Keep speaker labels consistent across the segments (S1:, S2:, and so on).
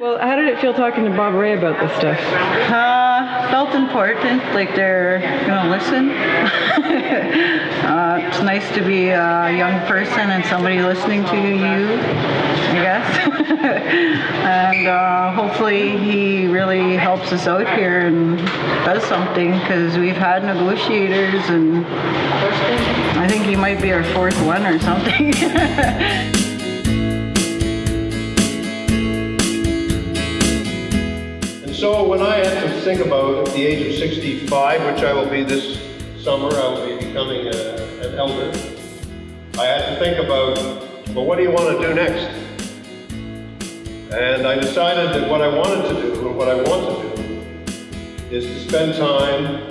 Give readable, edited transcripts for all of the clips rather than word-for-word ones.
S1: Well, how did it feel talking to Bob Ray about this stuff?
S2: Felt important, like they're gonna listen. It's nice to be a young person and somebody listening to you, I guess. And hopefully he really helps us out here and does something, because we've had negotiators and I think he might be our fourth one or something.
S3: So when I had to think about at the age of 65, which I will be this summer, I will be becoming an elder, I had to think about, well, what do you want to do next? And I decided that what I wanted to do, or what I want to do, is to spend time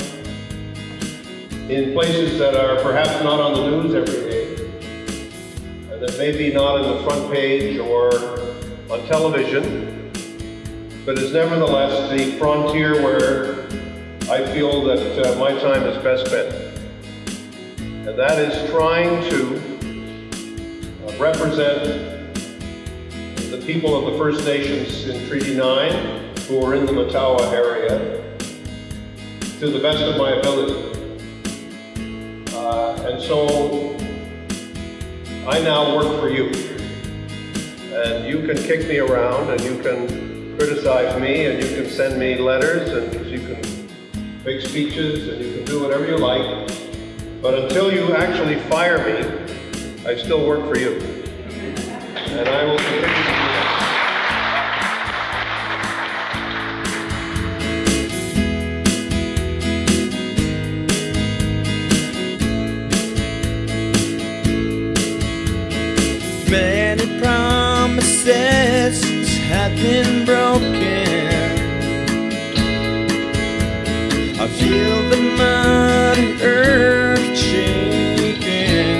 S3: in places that are perhaps not on the news every day, and that maybe not in the front page or on television, but is nevertheless the frontier where I feel that my time is best spent. And that is trying to represent the people of the First Nations in Treaty 9 who are in the Mattawa area to the best of my ability. And so I now work for you. And you can kick me around and you can criticize me, and you can send me letters, and you can make speeches, and you can do whatever you like. But until you actually fire me, I still work for you. And I will continue to do
S4: that. Many promises have been broken. I feel the Mother Earth shaking.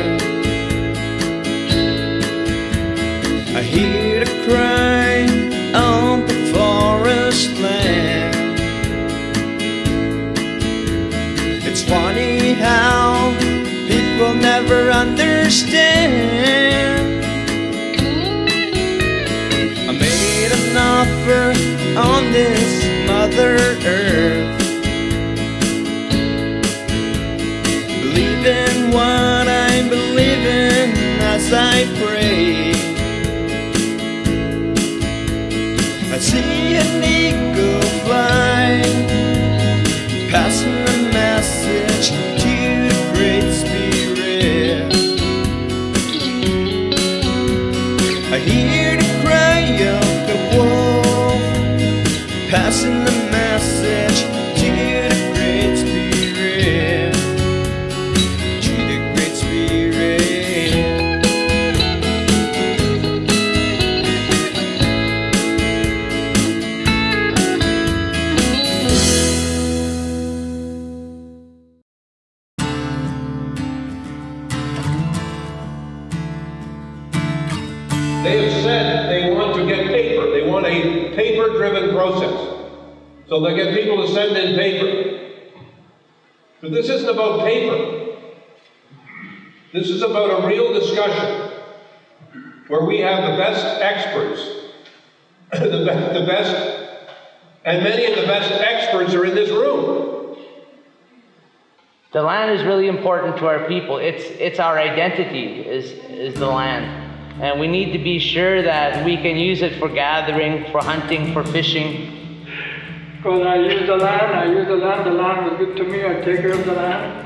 S4: I hear the cry on the forest land. It's funny how people never understand. Offer on this Mother Earth, believe in what I believe in as I pray. I see an eagle fly, passing a message to the Great Spirit. I hear the cry of passing the message to the Great Spirit, to the Great Spirit.
S3: They have said they want to get paper. They want a paper-driven process. So they get people to send in paper. But this isn't about paper. This is about a real discussion where we have the best experts, the best, and many of the best experts are in this room.
S5: The land is really important to our people. It's our identity is the land. And we need to be sure that we can use it for gathering, for hunting, for fishing.
S6: Because I use the land, the land was good to me, I take care of the land,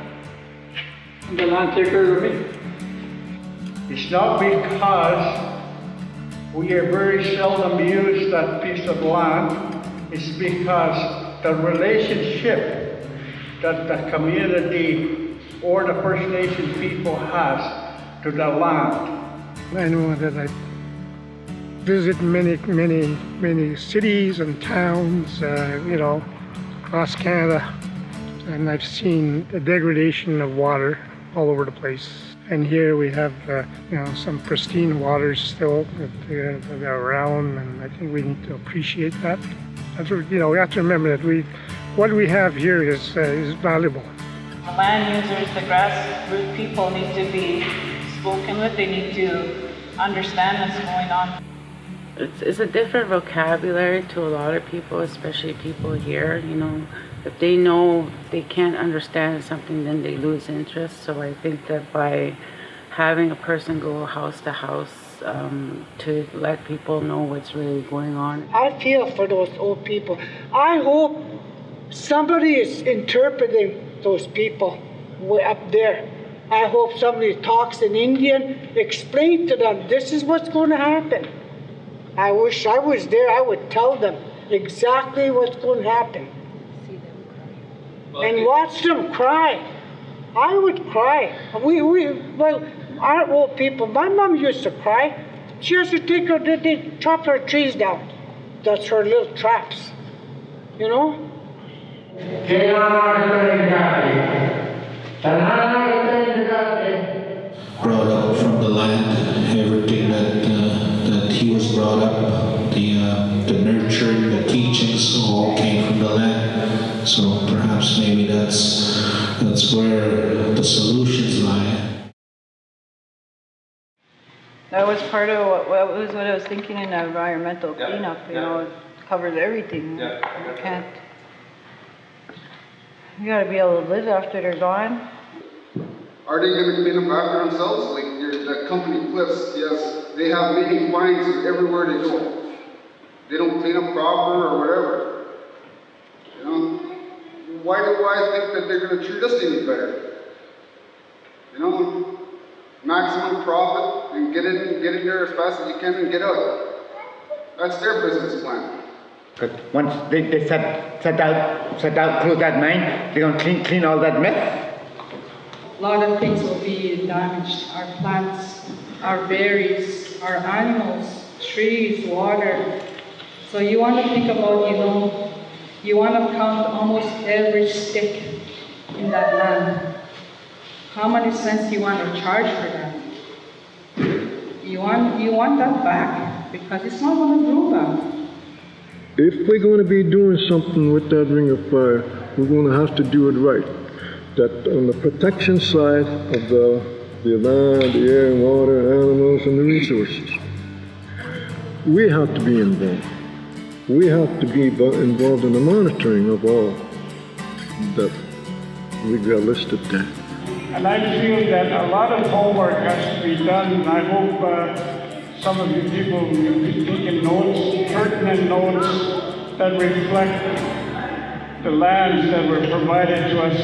S6: and the land take care of me. It's not because we are very seldom use that piece of land, it's because the relationship that the community or the First Nation people has to the land.
S7: I know that I visit many cities and towns, across Canada, and I've seen the degradation of water all over the place. And here we have, some pristine waters still that are around, and I think we need to appreciate that. We have to remember that what we have here is valuable.
S8: The land users, the grassroots people need to be spoken with. They need to understand what's going on.
S9: it's a different vocabulary to a lot of people, especially people here, you know. If they know they can't understand something, then they lose interest. So I think that by having a person go house to house to let people know what's really going on.
S7: I feel for those old people. I hope somebody is interpreting those people way up there. I hope somebody talks in Indian, explain to them, this is what's going to happen. I wish I was there, I would tell them exactly what's going to happen. And watch them cry. I would cry. Well, our old people, my mom used to cry. She used to take her, they chop her trees down. That's her little traps, you know?
S10: Brought up from the land, everything that he was brought up, the nurturing, the teachings all came from the land. So perhaps maybe that's where the solutions lie.
S2: That was part of what I was thinking in the environmental cleanup, you know, it covers everything. You can't, you gotta be able to live after they're gone.
S11: Are they going to clean up after themselves? Like the company Cliffs, yes, they have many fines everywhere they go. They don't clean up proper or whatever. You know, why do I think that they're going to treat us any better? You know, maximum profit and get in there as fast as you can and get out. That's their business plan.
S6: Because once they set out, close that mine, they're going to clean all that mess.
S8: A lot of things will be damaged. Our plants, our berries, our animals, trees, water. So you want to think about, you know, you want to count almost every stick in that land. How many cents you want to charge for that? You want that back because it's not going to grow back.
S12: If we're going to be doing something with that ring of fire, we're going to have to do it right. That on the protection side of the land, the air and water, animals and the resources, we have to be involved. We have to be involved in the monitoring of all that we got listed there.
S6: And I feel that a lot of homework has to be done, and I hope some of you people will be taking notes, pertinent notes that reflect the lands that were provided to us,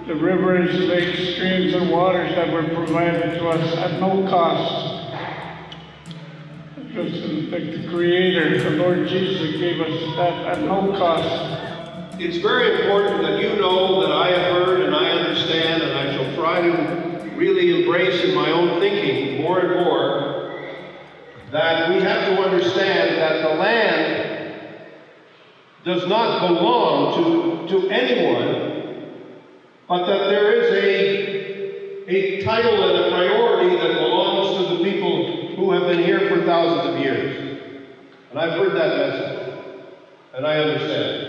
S6: the rivers, lakes, streams, and waters that were provided to us at no cost. It was the Creator, the Lord Jesus, gave us that at no cost.
S3: It's very important that you know that I have heard and I understand, and I shall try to really embrace in my own thinking more and more, that we have to understand that the land does not belong to anyone, but that there is a title and a priority that belongs to the people who have been here for thousands of years. And I've heard that message, and I understand.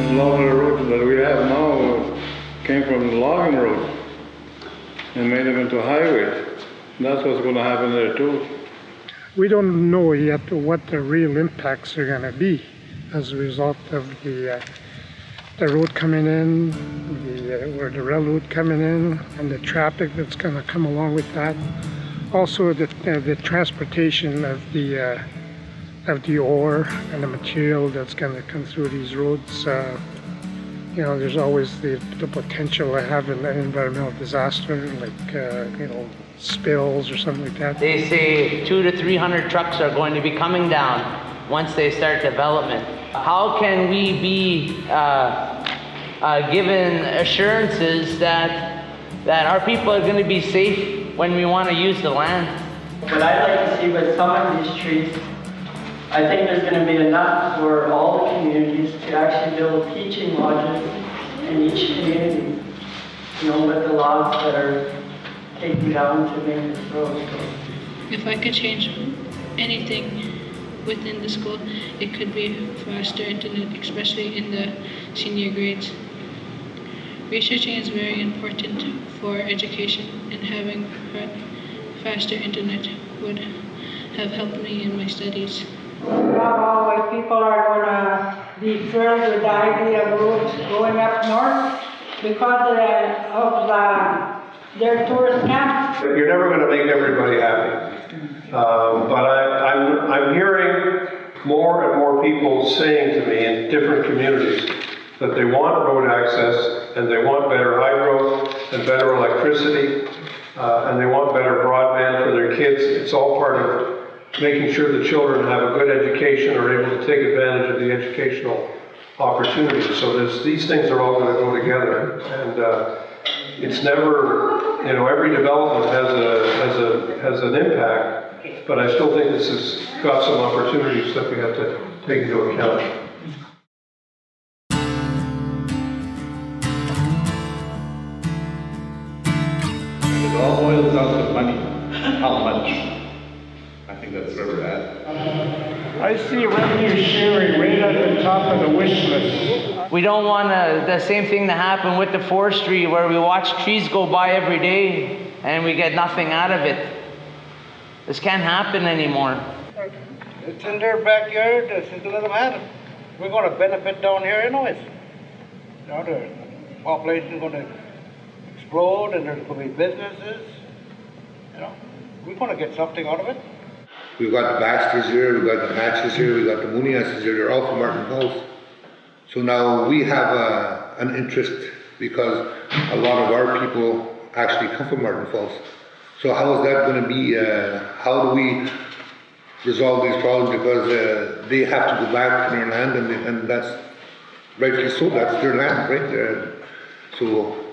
S12: A lot of the roads that we have now came from the logging road and made them into highways. And that's what's going to happen there too. We don't know yet what the real impacts are going to be as a result of the road coming in, or the railroad coming in, and the traffic that's going to come along with that. Also, the transportation of the ore and the material that's going to come through these roads. You know, there's always the potential of having an environmental disaster, like spills or something like that.
S5: They say 200 to 300 trucks are going to be coming down once they start development. How can we be given assurances that our people are going to be safe when we want to use the land?
S13: What I'd like to see with some of these trees, I think there's going to be enough for all the communities to actually build teaching lodges in each community, with the logs that are taken down to make this road.
S14: If I could change anything within the school, it could be faster internet, especially in the senior grades. researching is very important for education, and having faster internet would have helped me in my studies.
S8: Not always people are gonna be thrilled with the idea of roads going up north because of their tourist camp.
S3: You're never going to make everybody happy. But I'm hearing more and more people saying to me in different communities that they want road access and they want better hydro and better electricity and they want better broadband for their kids. It's all part of making sure the children have a good education or able to take advantage of the educational opportunities. So these things are all going to go together, and it's never, every development has an impact, but I still think this has got some opportunities that we have to take into account.
S15: It all boils down to money. How much? I think that's where we're at.
S7: I see revenue sharing right at the top of the wish list.
S5: We don't want the same thing to happen with the forestry, where we watch trees go by every day and we get nothing out of it. This can't happen anymore.
S6: It's in their backyard, just let them have it. We're going to benefit down here anyways. The population is going to explode and there's going to be businesses. We're going to get something out of it.
S16: We've got the Baxters here, we've got the Patches here, we've got the Mooniases here, they're all from Martin Falls. So now we have an interest because a lot of our people actually come from Martin Falls. So how is that going to be, how do we resolve these problems? Because they have to go back to their land and that's rightly so, that's their land, right? So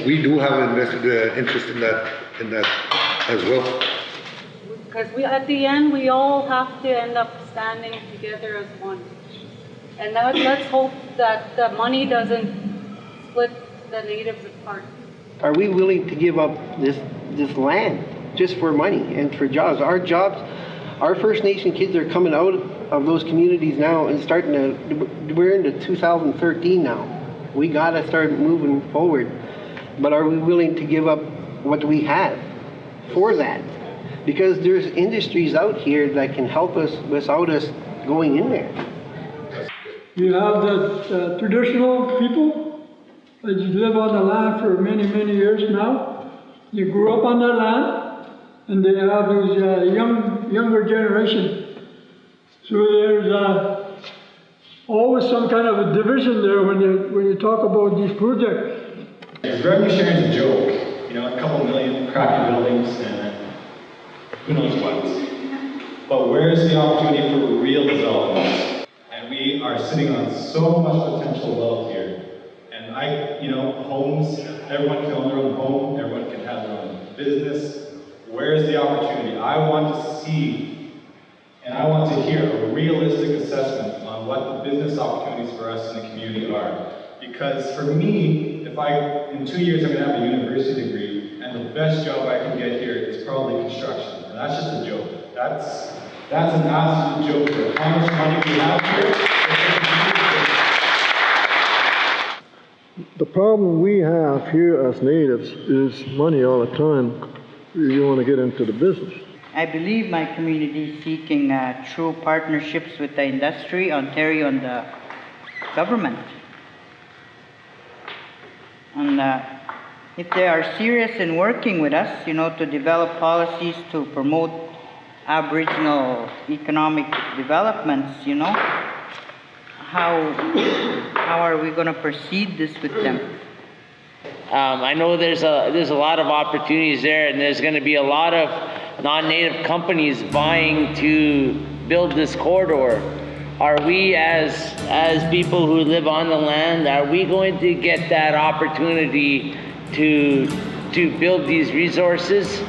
S16: we do have an invested interest in that as well.
S9: Because at the end, we all have to end up standing together as one. And now let's hope that the money doesn't split the natives apart.
S17: Are we willing to give up this land just for money and for jobs? Our jobs, our First Nation kids are coming out of those communities now and we're into 2013 now. We gotta start moving forward. But are we willing to give up what we have for that? Because there's industries out here that can help us without us going in there.
S6: You have the traditional people that you live on the land for many, many years now. You grew up on that land, and they have those younger generation. So there's always some kind of a division there when you talk about these projects.
S15: Revenue sharing is a joke. A couple million crappy buildings and who knows what. But where's the opportunity for real development? And we are sitting on so much potential wealth here. And homes, everyone can own their own home, everyone can have their own business. Where's the opportunity? I want to see, and I want to hear a realistic assessment on what the business opportunities for us in the community are. Because for me, in 2 years I'm going to have a university degree, and the best job I can get here is probably construction. And that's just a joke. That's an absolute joke for how much money we have here.
S18: The problem we have here as natives is money all the time. You want to get into the business.
S2: I believe my community is seeking true partnerships with the industry, Ontario, and the government. And if they are serious in working with us, to develop policies to promote Aboriginal economic developments, how are we going to proceed this with them?
S5: I know there's a lot of opportunities there, and there's going to be a lot of non-native companies vying to build this corridor. Are we, as people who live on the land, are we going to get that opportunity to build these resources?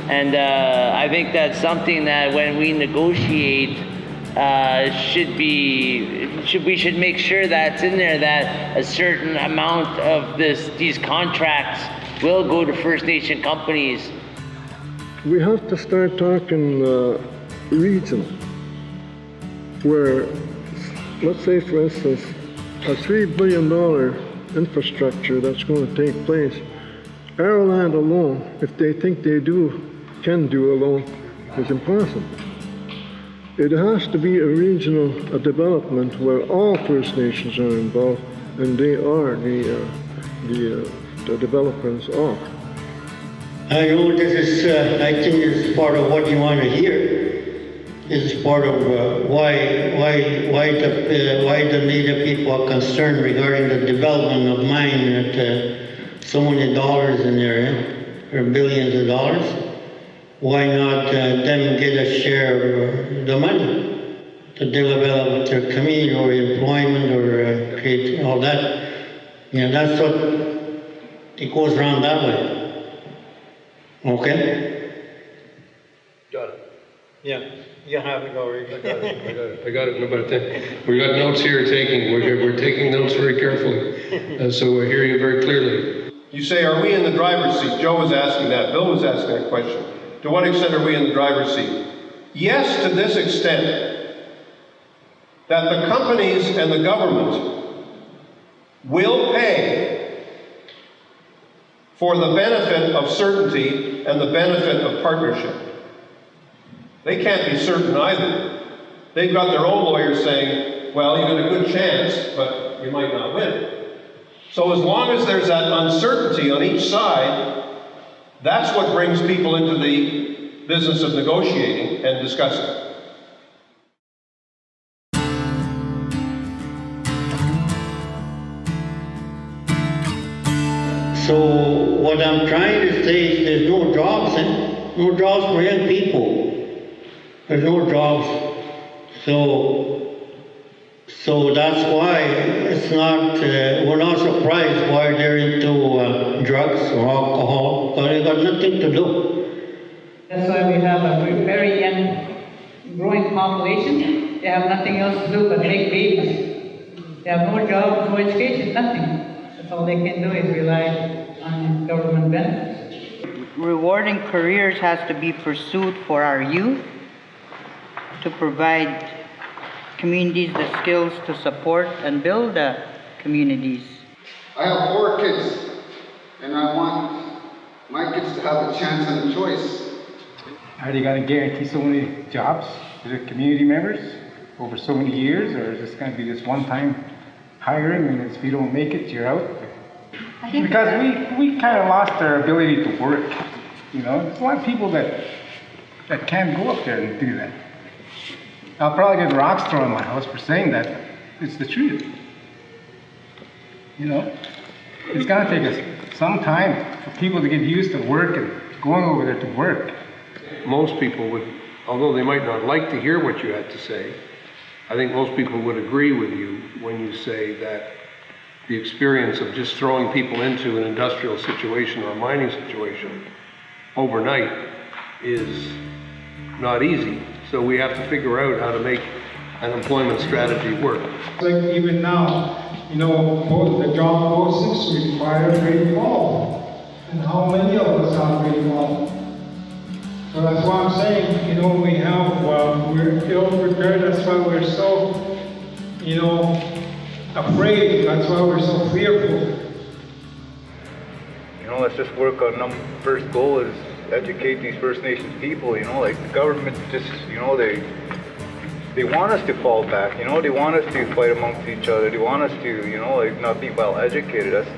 S5: And I think that's something that when we negotiate, we should make sure that's in there, that a certain amount of these contracts will go to First Nation companies.
S18: We have to start talking regional, where, let's say for instance, a $3 billion infrastructure that's going to take place. Our land alone, if they think they can do alone, is impossible. It has to be a regional development where all First Nations are involved, and they are the developers of.
S19: I know this is, I think it's part of what you want to hear. This is part of why the Native people are concerned regarding the development of mine at so many dollars in there, or billions of dollars. Why not them get a share of the money to develop their community or employment or create all that? You know, that's what it goes around that way. Okay?
S20: Got it. Yeah, you have it already.
S3: I got it. No, but we got notes here taking. We're taking notes very carefully, so I hear you very clearly. You say, are we in the driver's seat? Joe was asking that. Bill was asking that question. To what extent are we in the driver's seat? Yes, to this extent, that the companies and the government will pay for the benefit of certainty and the benefit of partnership. They can't be certain either. They've got their own lawyers saying, well, you got a good chance, but you might not win. So as long as there's that uncertainty on each side, that's what brings people into the business of negotiating and discussing.
S19: So what I'm trying to say is there's no jobs, no jobs for young people. There's no jobs. So that's why it's not, we're not surprised why they're into drugs or alcohol, but it got nothing to do.
S8: That's why we have a very young, growing population. They have nothing else to do but make babies. They have no job, no education, nothing. That's all they can do is rely on government benefits.
S2: Rewarding careers has to be pursued for our youth to provide communities the skills to support and build the communities.
S11: I have 4 kids, and I want my kids to have a chance and a choice.
S21: Are they going to guarantee so many jobs to the community members over so many years, or is this going to be this one-time hiring, and if you don't make it, you're out? Because we kind of lost our ability to work. You know, there's a lot of people that can't go up there and do that. I'll probably get rocks thrown in my house for saying that. It's the truth. You know, it's gonna take us some time for people to get used to work and going over there to work.
S3: Most people would, although they might not like to hear what you had to say, I think most people would agree with you when you say that the experience of just throwing people into an industrial situation or a mining situation overnight is not easy. So we have to figure out how to make an employment strategy work.
S6: Like even now, you know, the job postings require grade 12. And how many of us have grade 12? So that's why I'm saying, you know, we're ill prepared. That's why we're so, you know, afraid. That's why we're so fearful.
S22: You know, let's just work on first goal is educate these First Nations people. You know, like the government just, you know, they want us to fall back. You know, they want us to fight amongst each other. They want us to, you know, like not be well educated. That's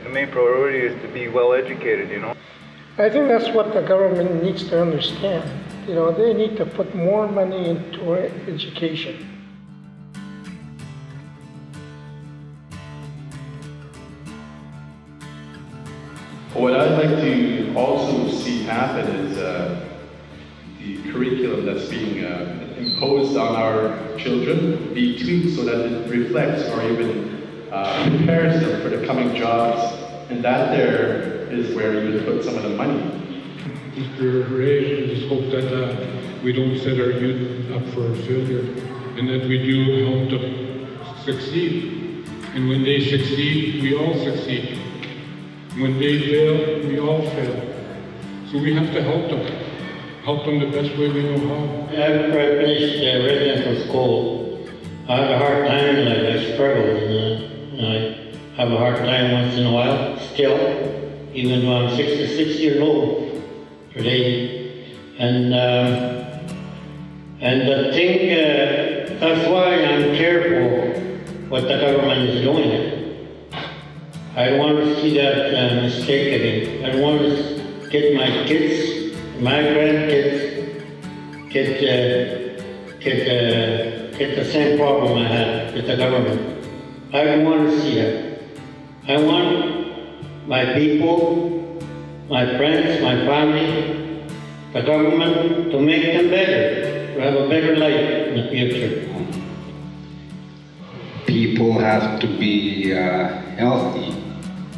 S22: the main priority is to be well educated. You know.
S7: I think that's what the government needs to understand. You know, they need to put more money into education.
S23: What I'd like to also see happen is the curriculum that's being imposed on our children be tweaked so that it reflects or even prepares them for the coming jobs, and that there is where you would put some of the money.
S24: Mr. Ray, I just hope that we don't set our youth up for failure and that we do help them succeed. And when they succeed, we all succeed. When they fail, we all fail. So we have to help them the best way we know how.
S19: After I finished residential school, I had a hard time and I struggled, and I have a hard time once in a while, still, even though I'm 66 years old today. And I think that's why I'm careful what the government is doing. I don't want to see that mistake again. I don't want to get my kids, my grandkids, get the same problem I had with the government. I don't want to see that. I want my people, my friends, my family, the government to make them better, to have a better life in the future.
S1: People have to be healthy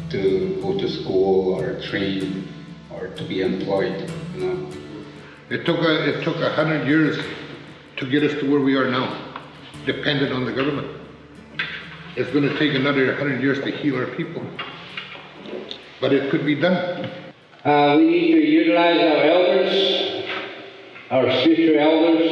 S1: to go to school or train or to be employed, you know.
S16: It took 100 years to get us to where we are now, dependent on the government. It's going to take another 100 years to heal our people, but it could be done.
S4: We need to utilize our elders, our spiritual elders,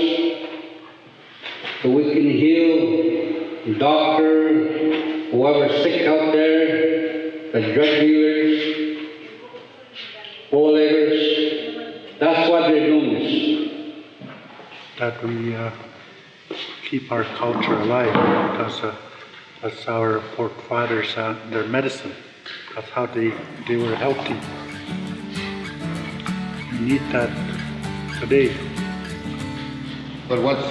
S4: so we can heal, doctor, whoever's sick out there, the drug dealers, bootleggers. That's what they're doing this.
S7: That we keep our culture alive, because that's our forefathers, their medicine. That's how they were healthy. We need that today.
S16: But once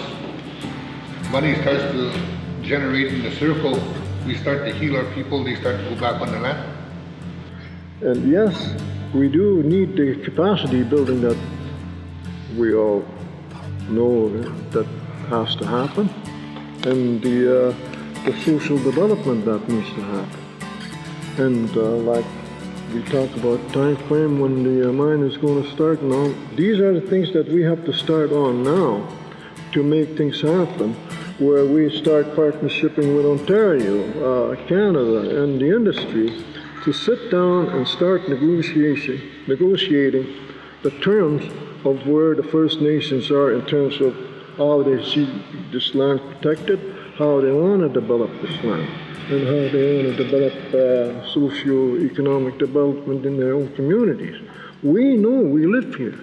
S16: money starts to generate in the circle, we start to heal our people, they start to go back on the land.
S18: And yes, we do need the capacity building that we all know that has to happen, and the social development that needs to happen. And like we talked about time frame when the mine is going to start now, these are the things that we have to start on now to make things happen, where we start partnershiping with Ontario, Canada, and the industry to sit down and start negotiating the terms of where the First Nations are in terms of how they see this land protected, how they want to develop this land, and how they want to develop socio-economic development in their own communities. We know, we live here.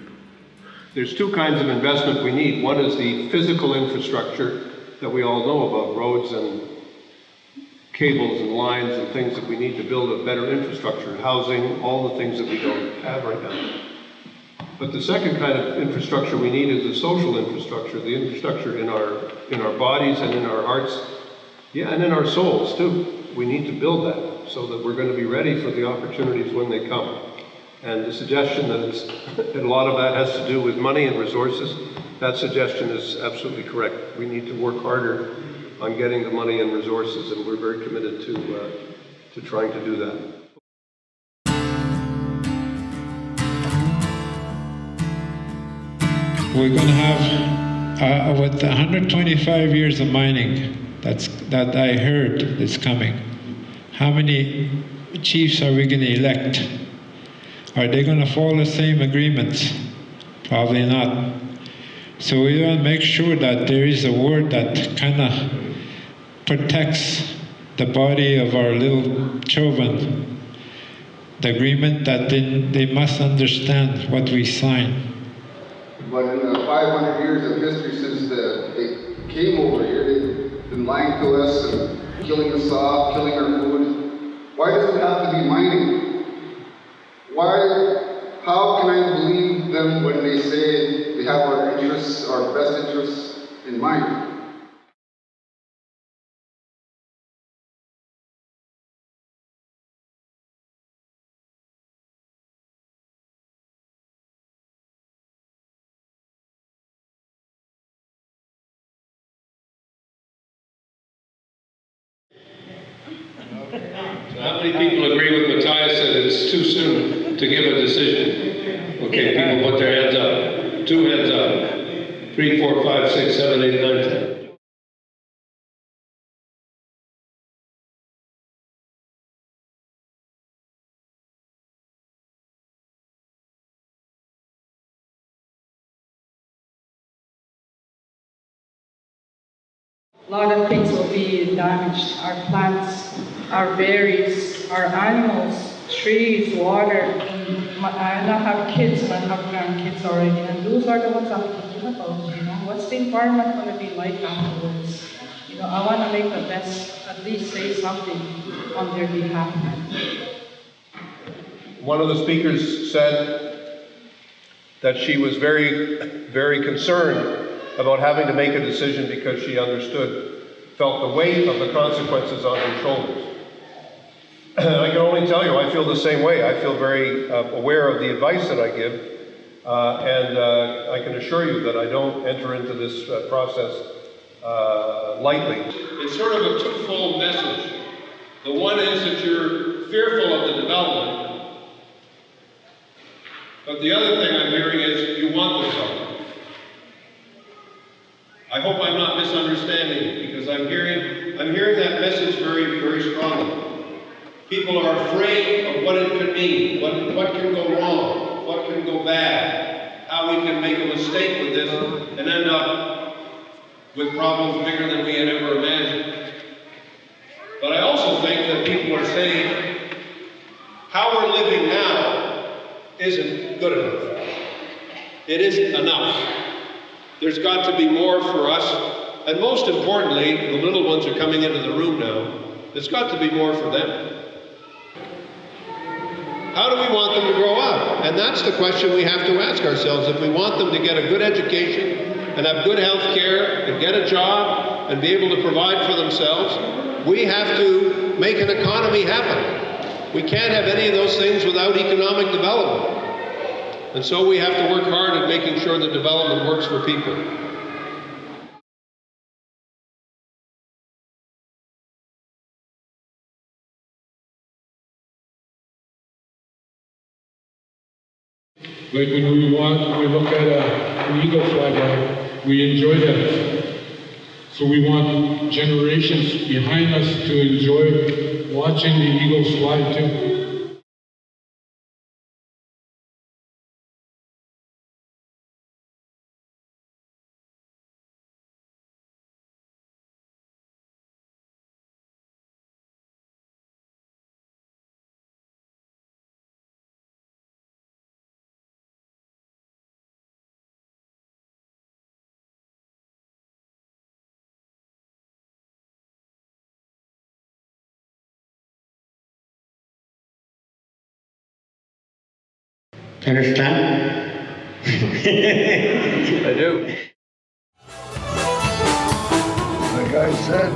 S3: There's two kinds of investment we need. One is the physical infrastructure that we all know about, roads and cables and lines and things that we need to build a better infrastructure, housing, all the things that we don't have right now. But the second kind of infrastructure we need is the social infrastructure, the infrastructure in our bodies and in our hearts, yeah, and in our souls too. We need to build that so that we're going to be ready for the opportunities when they come. And the suggestion that a lot of that has to do with money and resources, that suggestion is absolutely correct. We need to work harder on getting the money and resources, and we're very committed to trying to do that.
S23: We're going to have, with 125 years of mining that I heard is coming, how many chiefs are we going to elect? Are they going to follow the same agreements? Probably not. So we want to make sure that there is a word that kind of protects the body of our little children. The agreement that they must understand what we sign.
S11: But in the 500 years of history since they came over here, they've been lying to us and killing us off, killing our food. Why does it have to be mining? How can I believe them when they say they have our interests, our best interests in mind?
S3: So how many people agree with Matthias that it's too soon to give a decision? Okay, people put their hands up. 2 hands up. 3, 4, 5, 6, 7, 8, 9, 10.
S8: A lot of things will be damaged. Our plants our berries, our animals, trees, water. I now have kids and I have grandkids already, and those are the ones I'm thinking about, you know. What's the environment going to be like afterwards? You know, I want to make the best, at least say something on their behalf.
S3: One of the speakers said that she was very, very concerned about having to make a decision because she felt the weight of the consequences on her shoulders. I can only tell you, I feel the same way. I feel very aware of the advice that I give, and I can assure you that I don't enter into this process lightly.
S10: It's sort of a twofold message. The one is that you're fearful of the development, but the other thing I'm hearing is you want the development. I hope I'm not misunderstanding it, because I'm hearing that message very, very strongly. People are afraid of what it could mean, what can go wrong, what can go bad, how we can make a mistake with this and end up with problems bigger than we had ever imagined. But I also think that people are saying how we're living now isn't good enough. It isn't enough. There's got to be more for us, and most importantly, the little ones are coming into the room now. There's got to be more for them. How do we want them to grow up? And that's the question we have to ask ourselves. If we want them to get a good education and have good health care and get a job and be able to provide for themselves, we have to make an economy happen. We can't have any of those things without economic development. And so we have to work hard at making sure that development works for people.
S24: Like when we look at an eagle fly by, we enjoy that. So we want generations behind us to enjoy watching the eagles fly too.
S19: Understand?
S3: I do.
S18: Like I said,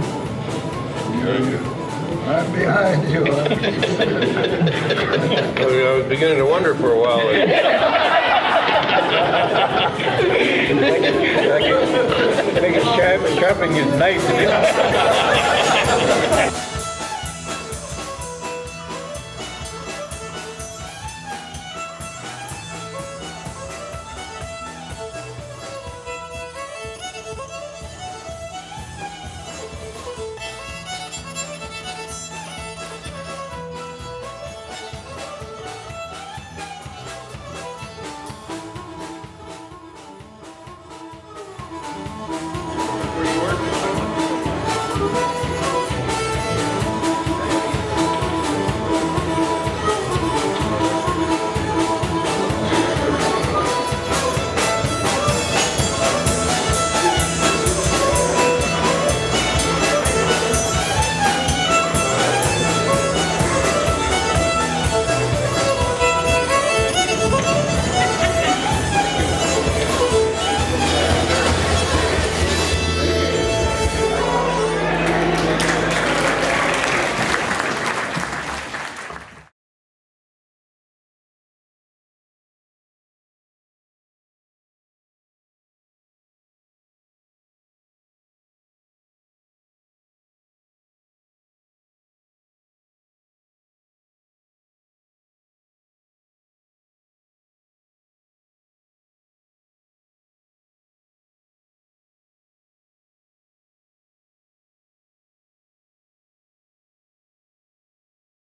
S18: I'm behind you.
S3: I was beginning to wonder for a while.
S6: Make a sharpening his knife.